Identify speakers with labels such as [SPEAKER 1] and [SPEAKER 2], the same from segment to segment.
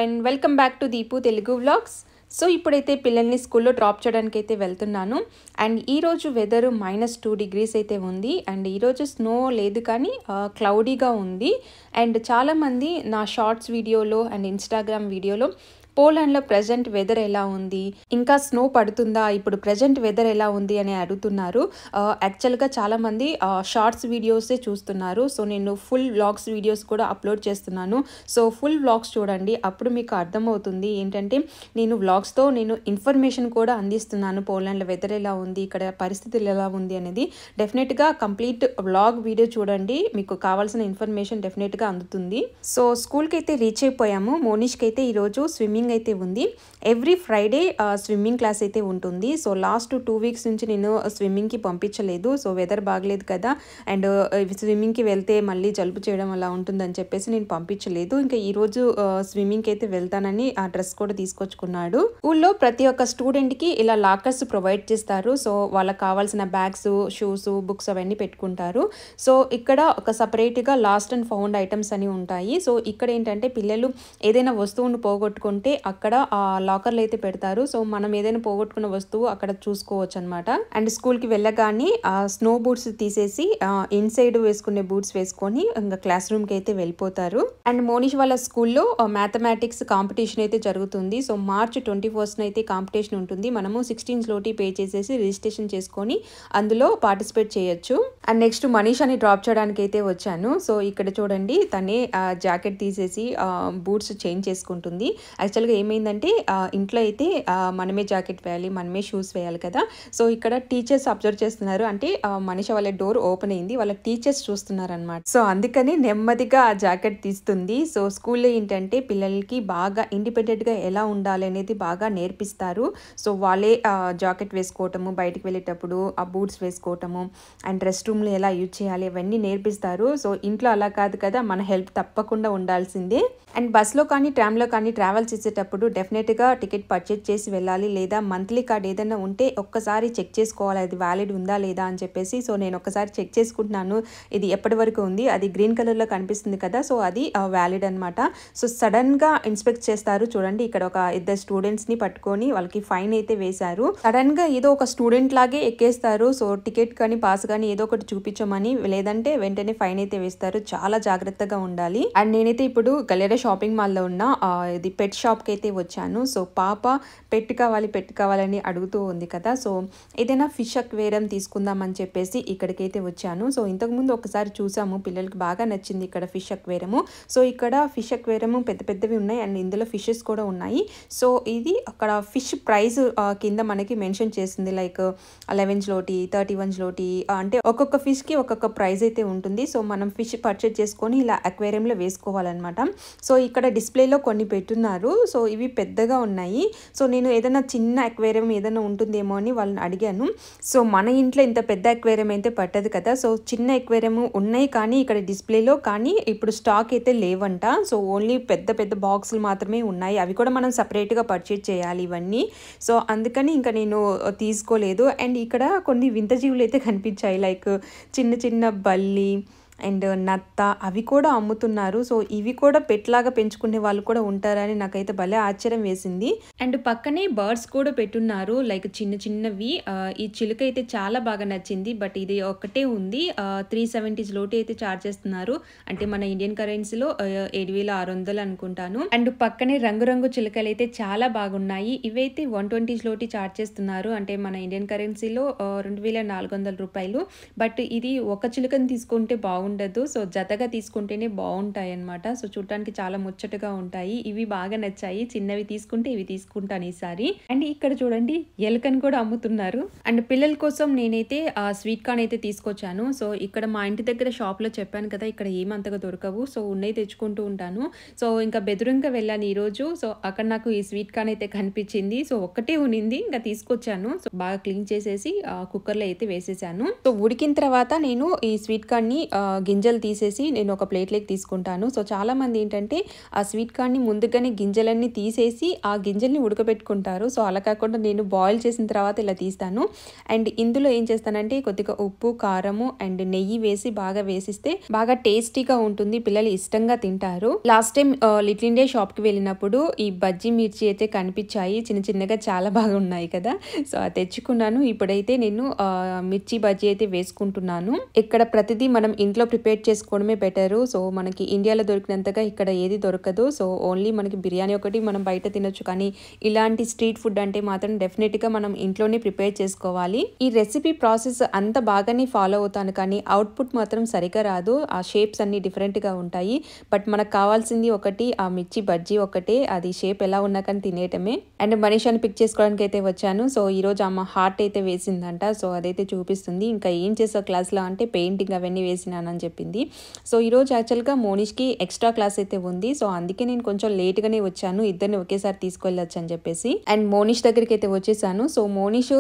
[SPEAKER 1] Everyone, welcome back to Deepu Telugu vlogs. So ఇప్పుడైతే పిల్లల్ని స్కూల్లో డ్రాప్ చేయడానికి అయితే వెళ్తున్నాను. అండ్ ఈరోజు వెదర్ -2 degrees అయితే ఉంది. అండ్ ఈరోజు స్నో లేదు కానీ క్లౌడీగా ఉంది. అండ్ చాలామంది నా షార్ట్స్ వీడియోలో అండ్ ఇన్స్టాగ్రామ్ వీడియోలో పోలాండ్లో ప్రజెంట్ వెదర్ ఎలా ఉంది, ఇంకా స్నో పడుతుందా, ఇప్పుడు ప్రజెంట్ వెదర్ ఎలా ఉంది అని అడుగుతున్నారు. యాక్చువల్గా చాలామంది షార్ట్స్ వీడియోసే చూస్తున్నారు. సో నేను ఫుల్ వ్లాగ్స్ వీడియోస్ కూడా అప్లోడ్ చేస్తున్నాను. సో ఫుల్ వ్లాగ్స్ చూడండి, అప్పుడు మీకు అర్థమవుతుంది ఏంటంటే నేను వ్లాగ్స్తో నేను ఇన్ఫర్మేషన్ కూడా అందిస్తున్నాను. పోలాండ్లో వెదర్ ఎలా ఉంది, ఇక్కడ పరిస్థితులు ఎలా ఉంది అనేది డెఫినెట్గా కంప్లీట్ వ్లాగ్ వీడియో చూడండి, మీకు కావాల్సిన ఇన్ఫర్మేషన్ డెఫినెట్గా అందుతుంది. సో స్కూల్కి అయితే రీచ్ అయిపోయాము. మోనిష్కి అయితే ఈరోజు స్విమ్మింగ్ అయితే ఉంది. ఎవ్రీ ఫ్రైడే స్విమ్మింగ్ క్లాస్ అయితే ఉంటుంది. సో లాస్ట్ 2 weeks నుంచి నేను స్విమ్మింగ్కి పంపించలేదు. సో వెదర్ బాగలేదు కదా, అండ్ స్విమ్మింగ్కి వెళ్తే మళ్ళీ జలుబు చేయడం అలా ఉంటుందని చెప్పేసి నేను పంపించలేదు. ఇంకా ఈరోజు స్విమ్మింగ్కి అయితే వెళ్తానని ఆ డ్రెస్ కూడా తీసుకొచ్చుకున్నాడు. స్కూల్లో ప్రతి ఒక్క స్టూడెంట్కి ఇలా లాకర్స్ ప్రొవైడ్ చేస్తారు. సో వాళ్ళకి కావాల్సిన బ్యాగ్స్, షూస్, బుక్స్ అవన్నీ పెట్టుకుంటారు. సో ఇక్కడ ఒక సపరేట్గా లాస్ట్ అండ్ ఫౌండ్ ఐటమ్స్ అని ఉంటాయి. సో ఇక్కడ ఏంటంటే పిల్లలు ఏదైనా వస్తువును పోగొట్టుకుంటే అక్కడ ఆ లాకర్లు అయితే పెడతారు. సో మనం ఏదైనా పోగొట్టుకున్న వస్తువు అక్కడ చూసుకోవచ్చు అనమాట. అండ్ స్కూల్కి వెళ్ళగానే స్నో బూట్స్ తీసేసి ఇన్సైడ్ వేసుకునే బూట్స్ వేసుకొని ఇంకా క్లాస్ రూమ్కి అయితే వెళ్ళిపోతారు. అండ్ మోనిష్ వాళ్ళ స్కూల్లో మ్యాథమెటిక్స్ కాంపిటీషన్ అయితే జరుగుతుంది. సో March 21st అయితే కాంపిటీషన్ ఉంటుంది. మనము 16 zloty పే చేసేసి రిజిస్ట్రేషన్ చేసుకొని అందులో పార్టిసిపేట్ చేయొచ్చు. అండ్ నెక్స్ట్ మనీషాని డ్రాప్ చేయడానికి అయితే వచ్చాను. సో ఇక్కడ చూడండి, తనే జాకెట్ తీసేసి బూట్స్ చేంజ్ చేసుకుంటుంది. యాక్చువల్గా ఏమైందంటే ఇంట్లో అయితే మనమే జాకెట్ వేయాలి, మనమే షూస్ వేయాలి కదా. సో ఇక్కడ టీచర్స్ అబ్జర్వ్ చేస్తున్నారు, అంటే మనీష వాళ్ళ డోర్ ఓపెన్ అయింది, వాళ్ళ టీచర్స్ చూస్తున్నారు అనమాట. సో అందుకని నెమ్మదిగా ఆ జాకెట్ తీస్తుంది. సో స్కూల్లో ఏంటంటే పిల్లలకి బాగా ఇండిపెండెంట్గా ఎలా ఉండాలి అనేది బాగా నేర్పిస్తారు. సో వాళ్ళే జాకెట్ వేసుకోవటము, బయటికి వెళ్ళేటప్పుడు ఆ బూట్స్ వేసుకోవటము, అండ్ రెస్ట్ రూమ్లో ఎలా యూజ్ చేయాలి ఇవన్నీ నేర్పిస్తారు. సో ఇంట్లో అలా కాదు కదా, మన హెల్ప్ తప్పకుండా ఉండాల్సిందే. అండ్ బస్లో కానీ ట్రామ్లో కానీ ట్రావెల్ చేసేటప్పుడు డెఫినెట్గా టికెట్ పర్చేజ్ చేసి వెళ్ళాలి, లేదా మంత్లీ కార్డ్ ఏదైనా ఉంటే ఒక్కసారి చెక్ చేసుకోవాలి అది వ్యాలిడ్ ఉందా లేదా అని చెప్పేసి. సో నేను ఒక్కసారి చెక్ చేసుకుంటున్నాను, ఇది ఎప్పటి వరకు ఉంది, అది గ్రీన్ కలర్లో కనిపిస్తుంది కదా, సో అది వ్యాలిడ్ అనమాట. సో సడన్గా ఇన్స్పెక్ట్ చేస్తారు. చూడండి, ఇక్కడ ఒక 2 స్టూడెంట్స్ని పట్టుకొని వాళ్ళకి ఫైన్ అయితే వేశారు. సడన్గా ఏదో ఒక స్టూడెంట్ లాగే ఎక్కేస్తారు. సో టికెట్ కానీ పాస్ కానీ ఏదో ఒకటి చూపించమని, లేదంటే వెంటనే ఫైన్ అయితే వేస్తారు. చాలా జాగ్రత్తగా ఉండాలి. అండ్ నేనైతే ఇప్పుడు గలేరా షాపింగ్ మాల్లో ఉన్న ఇది పెట్ షాప్కి అయితే వచ్చాను. సో పాప పెట్ కావాలని అడుగుతూ ఉంది కదా. సో ఏదైనా ఫిష్ అక్వేరియం తీసుకుందామని చెప్పేసి ఇక్కడికైతే వచ్చాను. సో ఇంతకుముందు ఒకసారి చూసాము, పిల్లలకి బాగా నచ్చింది ఇక్కడ ఫిష్ అక్వేరియము. సో ఇక్కడ ఫిష్ అక్వేరియము పెద్ద పెద్దవి ఉన్నాయి, అండ్ ఇందులో ఫిషెస్ కూడా ఉన్నాయి. సో ఇది అక్కడ ఫిష్ ప్రైస్ కింద మనకి మెన్షన్ చేసింది, లైక్ 11 zloty, 31 zloty, అంటే ఒక్కొక్క ఫిష్కి ఒక్కొక్క ప్రైస్ అయితే ఉంటుంది. సో మనం ఫిష్ పర్చేజ్ చేసుకొని ఇలా అక్వేరియంలో వేసుకోవాలన్నమాట. సో ఇక్కడ డిస్ప్లేలో కొన్ని పెట్టున్నారు. సో ఇవి పెద్దగా ఉన్నాయి. సో నేను ఏదైనా చిన్న అక్వేరియం ఏదైనా ఉంటుందేమో అని వాళ్ళని అడిగాను. సో మన ఇంట్లో ఇంత పెద్ద అక్వేరియం అయితే పట్టదు కదా. సో చిన్న అక్వేరియం ఉన్నాయి కానీ ఇక్కడ డిస్ప్లేలో, కానీ ఇప్పుడు స్టాక్ అయితే లేవంట. సో ఓన్లీ పెద్ద పెద్ద బాక్సులు మాత్రమే ఉన్నాయి, అవి కూడా మనం సపరేట్గా పర్చేజ్ చేయాలి ఇవన్నీ. సో అందుకని ఇంకా నేను తీసుకోలేదు. అండ్ ఇక్కడ కొన్ని వింత జీవులు అయితే కనిపించాయి, లైక్ చిన్న చిన్న బల్లి అండ్ నత్త, అవి కూడా అమ్ముతున్నారు. సో ఇవి కూడా పెట్లాగా పెంచుకునే వాళ్ళు కూడా ఉంటారని నాకైతే భలే ఆశ్చర్యం వేసింది. అండ్ పక్కనే బర్డ్స్ కూడా పెట్టున్నారు, లైక్ చిన్న చిన్నవి. ఈ చిలుక అయితే చాలా బాగా నచ్చింది, బట్ ఇది ఒకటే ఉంది. 370 zloty అయితే చార్జ్ చేస్తున్నారు, అంటే మన ఇండియన్ కరెన్సీలో 7,600 అనుకుంటాను. అండ్ పక్కనే రంగురంగు చిలుకలు అయితే చాలా బాగున్నాయి. ఇవైతే 120 zloty చార్జ్ చేస్తున్నారు, అంటే మన ఇండియన్ కరెన్సీలో 2,400 రూపాయలు. బట్ ఇది ఒక చిలుకని తీసుకుంటే బాగుండదు, సో జతగా తీసుకుంటేనే బాగుంటాయి అనమాట. సో చూడటానికి చాలా ముచ్చటగా ఉంటాయి. ఇవి బాగా నచ్చాయి, చిన్నవి తీసుకుంటే ఇవి తీసుకుంటాను ఈసారి. అండ్ ఇక్కడ చూడండి, ఎలుకను కూడా అమ్ముతున్నారు. అండ్ పిల్లల కోసం నేనైతే స్వీట్ కార్న్ అయితే తీసుకొచ్చాను. సో ఇక్కడ మా ఇంటి దగ్గర షాప్లో చెప్పాను కదా, ఇక్కడ ఏమంతగా దొరకవు, సో ఉన్నవి తెచ్చుకుంటూ ఉంటాను. సో ఇంకా బెదురుగా వెళ్ళాను ఈరోజు. సో అక్కడ నాకు ఈ స్వీట్ కార్న్ అయితే కనిపించింది. సో ఒక్కటే ఉనింది, ఇంకా తీసుకొచ్చాను. సో బాగా క్లీన్ చేసేసి కుక్కర్లో అయితే వేసేసాను. సో ఉడికిన తర్వాత నేను ఈ స్వీట్ కార్న్ని గింజలు తీసేసి నేను ఒక ప్లేట్లోకి తీసుకుంటాను. సో చాలామంది ఏంటంటే ఆ స్వీట్ కార్న్ని ముందుగానే గింజలన్నీ తీసేసి ఆ గింజల్ని ఉడకబెట్టుకుంటారు. సో అలా కాకుండా నేను బాయిల్ చేసిన తర్వాత ఇలా తీస్తాను. అండ్ ఇందులో ఏం చేస్తానంటే కొద్దిగా ఉప్పు, కారము అండ్ నెయ్యి వేసి బాగా వేసిస్తే బాగా టేస్టీగా ఉంటుంది. పిల్లలు ఇష్టంగా తింటారు. లాస్ట్ టైం లిటిల్ ఇండియా షాప్కి వెళ్ళినప్పుడు ఈ బజ్జీ మిర్చి అయితే కనిపించాయి. చిన్న చిన్నగా చాలా బాగా ఉన్నాయి కదా. సో అది తెచ్చుకున్నాను. ఇప్పుడైతే నేను మిర్చి బజ్జీ అయితే వేసుకుంటున్నాను. ఇక్కడ ప్రతిదీ మనం ఇంట్లో ప్రిపేర్ చేసుకోవడమే బెటరు. సో మనకి ఇండియాలో దొరికినంతగా ఇక్కడ ఏది దొరకదు. సో ఓన్లీ మనకి బిర్యానీ ఒకటి మనం బయట తినొచ్చు, కానీ ఇలాంటి స్ట్రీట్ ఫుడ్ అంటే మాత్రం డెఫినెట్గా మనం ఇంట్లోనే ప్రిపేర్ చేసుకోవాలి. ఈ రెసిపీ ప్రాసెస్ అంత బాగానే ఫాలో అవుతాను, కానీ అవుట్పుట్ మాత్రం సరిగా రాదు. ఆ షేప్స్ అన్ని డిఫరెంట్గా ఉంటాయి. బట్ మనకు కావాల్సింది ఒకటి, ఆ మిర్చి బజ్జీ ఒకటే. అది షేప్ ఎలా ఉన్నా కానీ తినేయటమే. అండ్ మనీషాని పిక్ చేసుకోవడానికి అయితే వచ్చాను. సో ఈరోజు అమ్మ హార్ట్ అయితే వేసిందంట. సో అదైతే చూపిస్తుంది. ఇంకా ఏం చేసావు క్లాస్లో అంటే పెయింటింగ్ అవన్నీ వేసినానని చెప్పింది. సో ఈరోజు యాక్చువల్గా మోనిష్కి ఎక్స్ట్రా క్లాస్ అయితే ఉంది. సో అందుకే నేను కొంచెం లేట్గానే వచ్చాను, ఇద్దరిని ఒకేసారి తీసుకెళ్ళొచ్చు అని చెప్పేసి. అండ్ మోనిష్ దగ్గరికి అయితే వచ్చేసాను. సో మోనిష్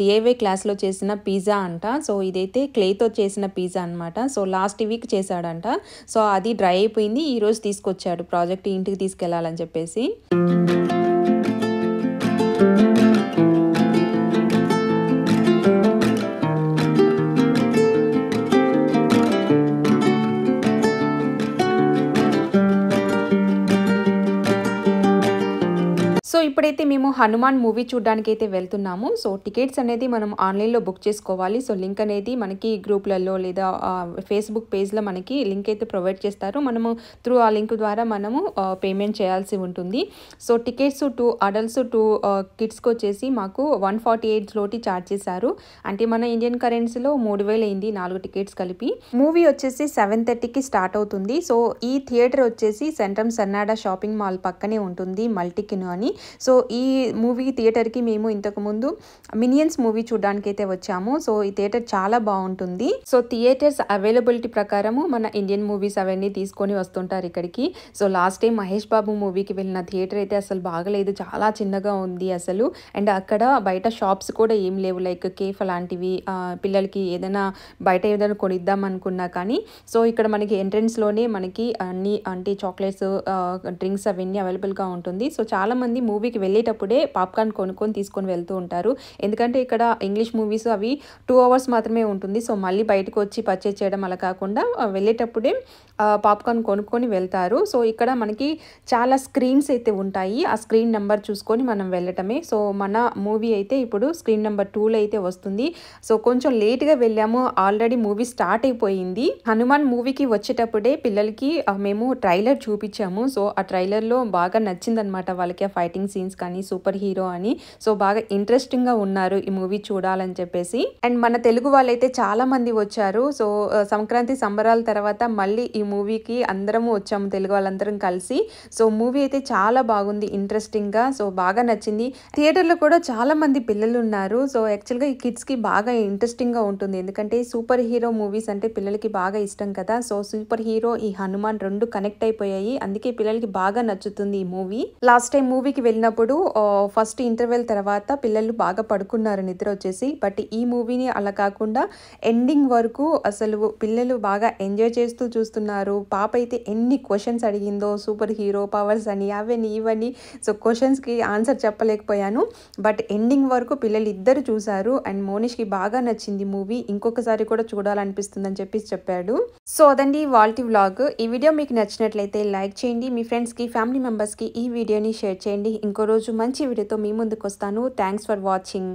[SPEAKER 1] డిఐవై క్లాస్లో చేసిన పిజ్జా అంట. సో ఇదైతే క్లేతో చేసిన పిజ్జా అనమాట. సో లాస్ట్ వీక్ చేశాడంట. సో అది డ్రై అయిపోయింది. ఈరోజు తీసుకొచ్చాడు ప్రాజెక్ట్ ఇంటికి తీసుకెళ్లాలని చెప్పేసి. సో ఇప్పుడైతే మేము హనుమాన్ మూవీ చూడడానికి అయితే వెళ్తున్నాము. సో టికెట్స్ అనేది మనం ఆన్లైన్లో బుక్ చేసుకోవాలి. సో లింక్ అనేది మనకి గ్రూప్లలో లేదా ఫేస్బుక్ పేజ్లో మనకి లింక్ అయితే ప్రొవైడ్ చేస్తారు. మనము త్రూ ఆ లింక్ ద్వారా మనము పేమెంట్ చేయాల్సి ఉంటుంది. సో టికెట్స్ 2 అడల్ట్స్ 2 కిడ్స్కి వచ్చేసి మాకు 148 zloty ఛార్జ్ చేశారు. అంటే మన ఇండియన్ కరెన్సీలో 3000 అయింది 4 టికెట్స్ కలిపి. మూవీ వచ్చేసి 7:30కి స్టార్ట్ అవుతుంది. సో ఈ థియేటర్ వచ్చేసి సెంట్రమ్ సన్నాడా షాపింగ్ మాల్ పక్కనే ఉంటుంది, మల్టీకిను అని. సో ఈ మూవీ థియేటర్కి మేము ఇంతకుముందు మినియన్స్ మూవీ చూడడానికి అయితే వచ్చాము. సో ఈ థియేటర్ చాలా బాగుంటుంది. సో థియేటర్స్ అవైలబిలిటీ ప్రకారము మన ఇండియన్ మూవీస్ అవన్నీ తీసుకొని వస్తుంటారు ఇక్కడికి. So last time Mahesh Babu మూవీకి వెళ్ళిన థియేటర్ అయితే అసలు బాగలేదు, చాలా చిన్నగా ఉంది అసలు. అండ్ అక్కడ బయట షాప్స్ కూడా ఏం లేవు, లైక్ కేఫ్ అలాంటివి, పిల్లలకి ఏదైనా బయట ఏదైనా కొనిద్దాం అనుకున్నా కానీ. సో ఇక్కడ మనకి ఎంట్రన్స్లోనే మనకి అన్ని అంటే చాక్లెట్స్, డ్రింక్స్ అవన్నీ అవైలబుల్గా ఉంటుంది. సో చాలా మంది మూవీకి వెళ్ళేటప్పుడే పాప్కార్న్ కొనుక్కొని తీసుకొని వెళ్తూ ఉంటారు. ఎందుకంటే ఇక్కడ ఇంగ్లీష్ మూవీస్ అవి 2 hours మాత్రమే ఉంటుంది. సో మళ్ళీ బయటకు వచ్చి పర్చేజ్ చేయడం అలా కాకుండా వెళ్ళేటప్పుడే పాప్కార్న్ కొనుక్కొని వెళ్తారు. సో ఇక్కడ మనకి చాలా స్క్రీన్స్ అయితే ఉంటాయి. ఆ స్క్రీన్ నెంబర్ చూసుకొని మనం వెళ్ళటమే. సో మన మూవీ అయితే ఇప్పుడు స్క్రీన్ నెంబర్ 2లో అయితే వస్తుంది. సో కొంచెం లేట్గా వెళ్ళాము, ఆల్రెడీ మూవీ స్టార్ట్ అయిపోయింది. హనుమాన్ మూవీకి వచ్చేటప్పుడే పిల్లలకి మేము ట్రైలర్ చూపించాము. సో ఆ ట్రైలర్లో బాగా నచ్చిందనమాట వాళ్ళకి, ఆ ఫైటింగ్ సీన్స్ కానీ సూపర్ హీరో అని. సో బాగా ఇంట్రెస్టింగ్గా ఉన్నారు ఈ మూవీ చూడాలని చెప్పేసి. అండ్ మన తెలుగు వాళ్ళైతే చాలా మంది వచ్చారు. సో సంక్రాంతి సంబరాల తర్వాత మళ్ళీ ఈ మూవీకి అందరము వచ్చాము, తెలుగు వాళ్ళందరం కలిసి. సో మూవీ అయితే చాలా బాగుంది, ఇంట్రెస్టింగ్గా. సో బాగా నచ్చింది. థియేటర్లో కూడా చాలా మంది పిల్లలు ఉన్నారు. సో యాక్చువల్గా ఈ కిడ్స్కి బాగా ఇంట్రెస్టింగ్గా ఉంటుంది, ఎందుకంటే సూపర్ హీరో మూవీస్ అంటే పిల్లలకి బాగా ఇష్టం కదా. సో సూపర్ హీరో ఈ హనుమాన్ రెండు కనెక్ట్ అయిపోయాయి, అందుకే పిల్లలకి బాగా నచ్చుతుంది ఈ మూవీ. లాస్ట్ టైం మూవీకి వెళ్ళినప్పుడు ఫస్ట్ ఇంటర్వెల్ తర్వాత పిల్లలు బాగా పడుకున్నారు, నిద్ర వచ్చేసి. బట్ ఈ మూవీని అలా కాకుండా ఎండింగ్ వరకు అసలు పిల్లలు బాగా ఎంజాయ్ చేస్తూ చూస్తున్నారు. పాప అయితే ఎన్ని క్వశ్చన్స్ అడిగిందో, సూపర్ హీరో పవర్స్ అని అవన్నీ ఇవన్నీ. సో క్వశ్చన్స్కి ఆన్సర్ చెప్పలేకపోయాను, బట్ ఎండింగ్ వరకు పిల్లలు ఇద్దరు చూశారు. అండ్ మోనిష్కి బాగా నచ్చింది మూవీ, ఇంకొకసారి కూడా చూడాలనిపిస్తుందని చెప్పాడు. సో అదండి వాల్టీ వ్లాగ్. ఈ వీడియో మీకు నచ్చినట్లయితే లైక్ చేయండి, మీ ఫ్రెండ్స్కి ఫ్యామిలీ మెంబర్స్కి ఈ వీడియోని షేర్ చేయండి. ఇంకో రోజు మంచి వీడియోతో మీ ముందుకు వస్తాను. Thanks for watching.